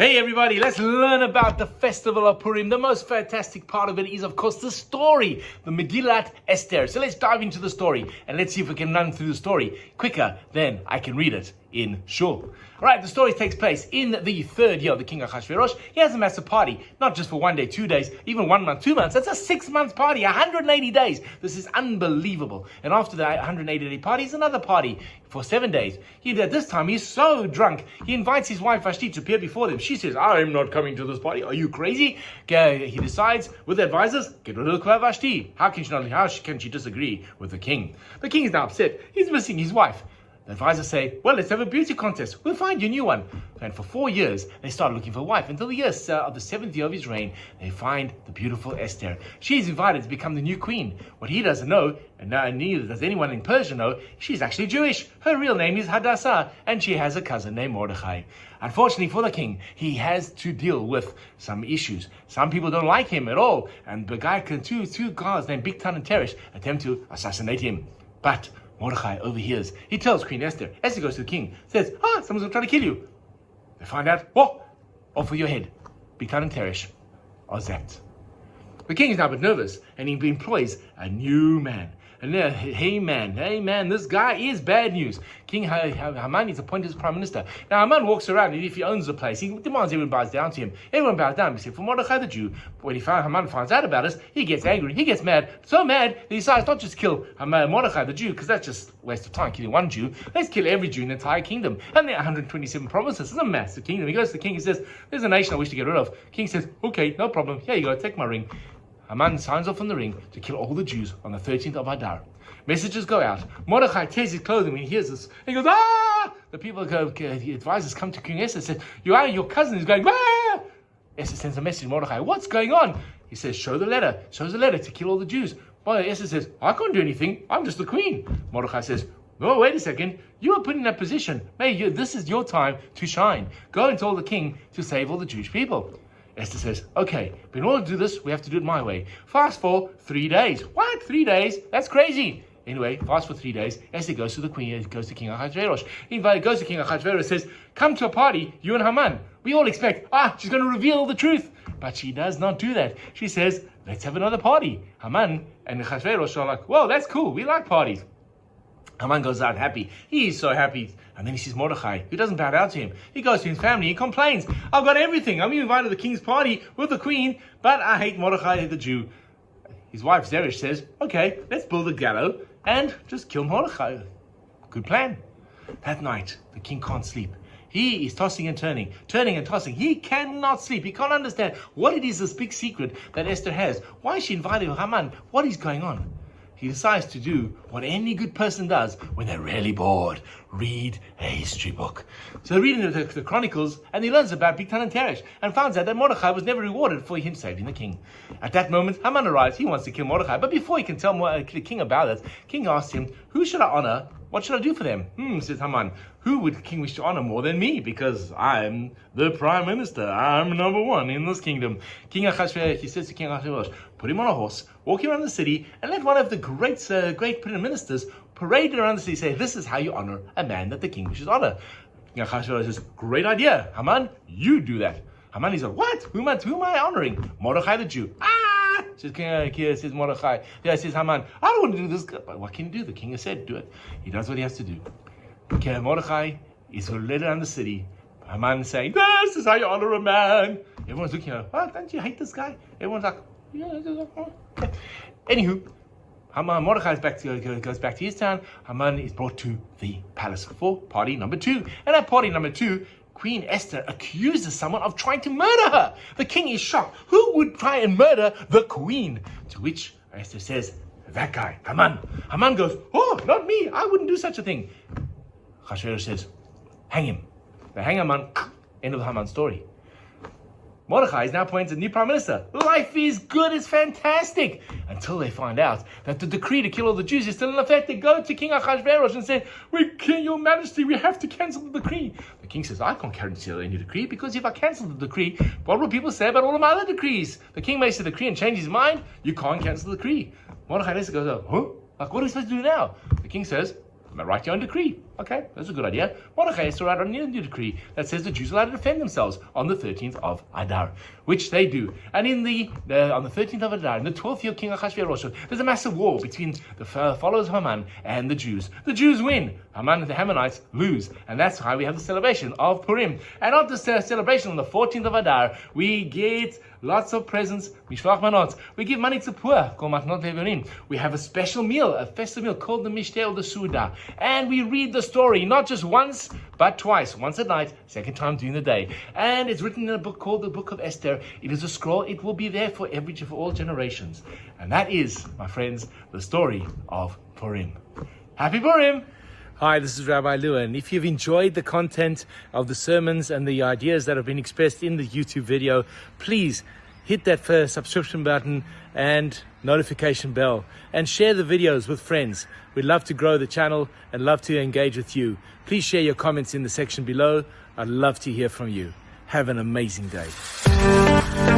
Hey everybody, let's learn about the festival of Purim. The most fantastic part of it is, of course, the story, the Megillat Esther. So let's dive into the story and let's see if we can run through the story quicker than I can read it in shul. Alright, the story takes place in the third year of the king Achashverosh. He has a massive party, not just for 1 day, 2 days, even 1 month, 2 months. That's a 6-month party, 180 days. This is unbelievable. And after the 180-day party is another party for 7 days. At this time, he's so drunk. He invites his wife Vashti to appear before them. She says, I'm not coming to this party. Are you crazy? He decides with the advisors, get rid of Vashti. How can she disagree with the king? The king is now upset. He's missing his wife. The advisors say, well, let's have a beauty contest. We'll find you a new one. And for 4 years, they start looking for a wife. Until the year of the 7th year of his reign, they find the beautiful Esther. She's invited to become the new queen. What he doesn't know, and neither does anyone in Persia know, she's actually Jewish. Her real name is Hadassah, and she has a cousin named Mordechai. Unfortunately for the king, he has to deal with some issues. Some people don't like him at all, and two guards named Bigtan and Teresh attempt to assassinate him. But Mordechai overhears. He tells Queen Esther. Esther goes to the king, says, someone's going to try to kill you. They find out, off with your head. Bigtan and Teresh are zapped. The king is now a bit nervous, and he employs a new man. And hey man, this guy is bad news. King Haman is appointed as prime minister. Now Haman walks around, and if he owns the place, he demands everyone bows down to him. Everyone bows down except for Mordechai the Jew. But when Haman finds out about us, he gets angry, he gets mad, so mad that he decides not just kill Mordechai the Jew, because that's just a waste of time killing one Jew. Let's kill every Jew in the entire kingdom. And there are 127 provinces. It's a massive kingdom. He goes to the king and says, there's a nation I wish to get rid of. King says, okay, no problem. Here you go, take my ring. Haman signs off on the ring to kill all the Jews on the 13th of Adar. Messages go out. Mordechai tears his clothing when he hears this. He goes, The people the advisors come to King Esther and say, your cousin is going, Esther sends a message to Mordechai. What's going on? He says, show the letter. Shows the letter to kill all the Jews. But Esther says, I can't do anything. I'm just the queen. Mordechai says, oh, wait a second. You are put in that position. This is your time to shine. Go and tell the king to save all the Jewish people. Esther says, okay, but in order to do this, we have to do it my way. Fast for 3 days. What? 3 days? That's crazy. Anyway, fast for 3 days, Esther goes to the queen, goes to King Achashverosh. He goes to King Achashverosh and says, come to a party, you and Haman. We all expect, she's going to reveal the truth. But she does not do that. She says, let's have another party. Haman and Achashverosh are like, well, that's cool. We like parties. Haman goes out happy. He's so happy. And then he sees Mordechai, who doesn't bow down to him. He goes to his family. He complains, I've got everything. I'm invited to the king's party with the queen, but I hate Mordechai the Jew. His wife Zeresh says, okay, let's build a gallows and just kill Mordechai. Good plan. That night, the king can't sleep. He is tossing and turning and tossing. He cannot sleep. He can't understand what it is, this big secret that Esther has. Why is she invited Haman? What is going on? He decides to do what any good person does when they're really bored. Read a history book. So reading the Chronicles, and he learns about Bigtan and Teresh, and finds out that Mordechai was never rewarded for him saving the king. At that moment, Haman arrives. He wants to kill Mordechai, but before he can tell the king about it, king asks him, who should I honor? What should I do for them? Says Haman. Who would the king wish to honor more than me? Because I'm the prime minister. I'm number one in this kingdom. King Achashverosh, he says to King Achashverosh, put him on a horse, walk him around the city, and let one of the great prime ministers parade around the city, say, this is how you honor a man that the king wishes to honor. King Achashverosh says, great idea. Haman, you do that. Haman is like, what? Who am I honoring? Mordechai the Jew. Says Mordechai. Says Haman, I don't want to do this. But what can you do? The king has said, do it. He does what he has to do. Okay, Mordechai is led around the city. Haman saying, this is how you honor a man. Everyone's looking at him, don't you hate this guy? Everyone's like, yeah. Okay. Anywho, Mordechai goes back to his town. Haman is brought to the palace for party number 2. And at party number 2, Queen Esther accuses someone of trying to murder her. The king is shocked. Who would try and murder the queen? To which Esther says, that guy, Haman. Haman goes, not me. I wouldn't do such a thing. Achashverosh says, hang him. They hang Haman. End of the Haman story. Mordechai is now appointed new prime minister. Life is good, it's fantastic. Until they find out that the decree to kill all the Jews is still in effect. They go to King Achashverosh and say, your majesty, we have to cancel the decree. The king says, I can't cancel any decree, because if I cancel the decree, what will people say about all of my other decrees? The king makes a decree and changes his mind. You can't cancel the decree. Mordechai goes, what are we supposed to do now? The king says, write your own decree. Okay, that's a good idea. Mordechai has to write a new decree that says the Jews are allowed to defend themselves on the 13th of Adar, which they do. And on the 13th of Adar, in the 12th year of King Achashverosh, there's a massive war between the followers of Haman and the Jews. The Jews win. Haman and the Hamanites lose. And that's why we have the celebration of Purim. And on this celebration on the 14th of Adar, we get lots of presents, mishloach manot. We give money to poor, called matnot levanim. We have a special meal, a festive meal called the mishteh or the suda. And we read the story, not just once, but twice. Once at night, second time during the day. And it's written in a book called the Book of Esther. It is a scroll. It will be there for all generations. And that is, my friends, the story of Purim. Happy Purim! Hi, this is Rabbi Lua, and if you've enjoyed the content of the sermons and the ideas that have been expressed in the YouTube video, please hit that subscription button and notification bell and share the videos with friends. We'd love to grow the channel and love to engage with you. Please share your comments in the section below. I'd love to hear from you. Have an amazing day.